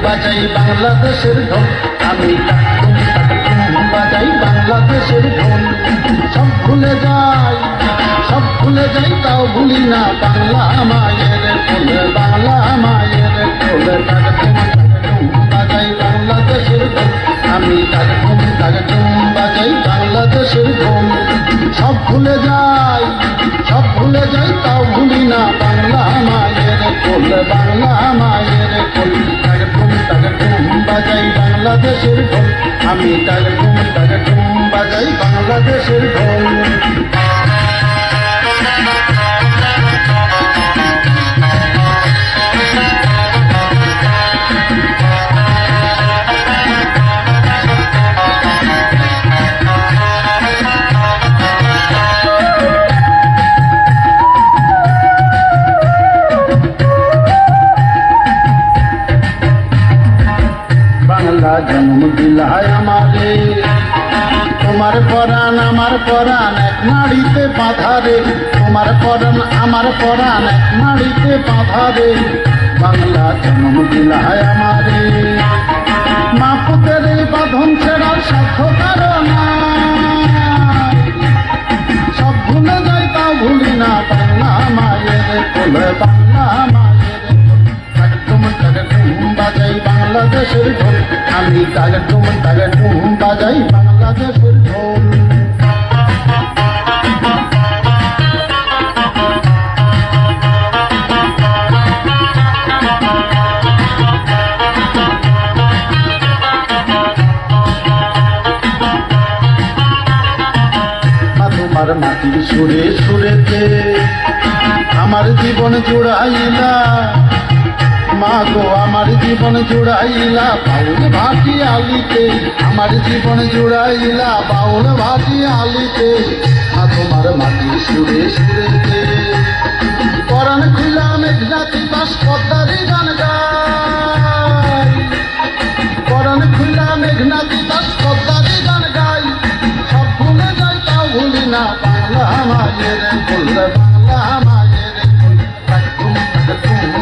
বাজাই বাংলাদেশের ঢোল, আমি টাকটুম টাকটুম বাজাই বাংলাদেশের ঢোল। সব ভুলে যাই, সব ভুলে যাই, তাও ভুলি না বাংলা মায়ের কোল, বাংলা মায়ের কোল। টাকটুম টাকটুম বাজাই বাংলাদেশের ঢোল, আমি টাকটুম টাকটুম বাজাই বাংলাদেশের ঢোল। সব ভুলে যাই, সব ভুলে যাই, তাও ভুলি না বাংলা মায়ের কোল, বাংলা মায়ের কোল। টাকটুম টাকটুম বাজাই বাংলাদেশের ঢোল, আমি টাকটুম টাকটুম বাজাই বাংলাদেশের ঢোল। বাংলা জন্ম দিলায় আমারে, তোমার পরাণ আমার পরাণ এক নাড়িতে বাঁধা রে। তোমার পরাণ আমার পরাণ এক নাড়িতে বাঁধা রে। বাংলা জন্ম দিলায় আমারে, মা পুতের বাঁধন ছেড়ার সাধ্য কারো নাই। সব ভুলে যাই, তাও ভুলি না বাংলা মায়ের কোল, বাংলা মায়ের কোল। টাকটুম টাকটুম বাজাই বাংলাদেশের ঢোল, আমি টাকটুম টাকটুম বাজাই বাংলাদেশের ঢোল। তোমার মাটির সুরে সুরেতে আমার জীবন জুড়াইলা, মা গো আমার জীবন জুড়াইলা বাউল ভাটি আলিতে। আমার জীবন জুড়াইলা বাউল ভাটি আলিতে। তোমার মাটির সুরে সুরেতে পরাণ খুলা মেঘনাথি বাস পদ্মারি গান গাই। পরাণ খুলা মেঘনাথি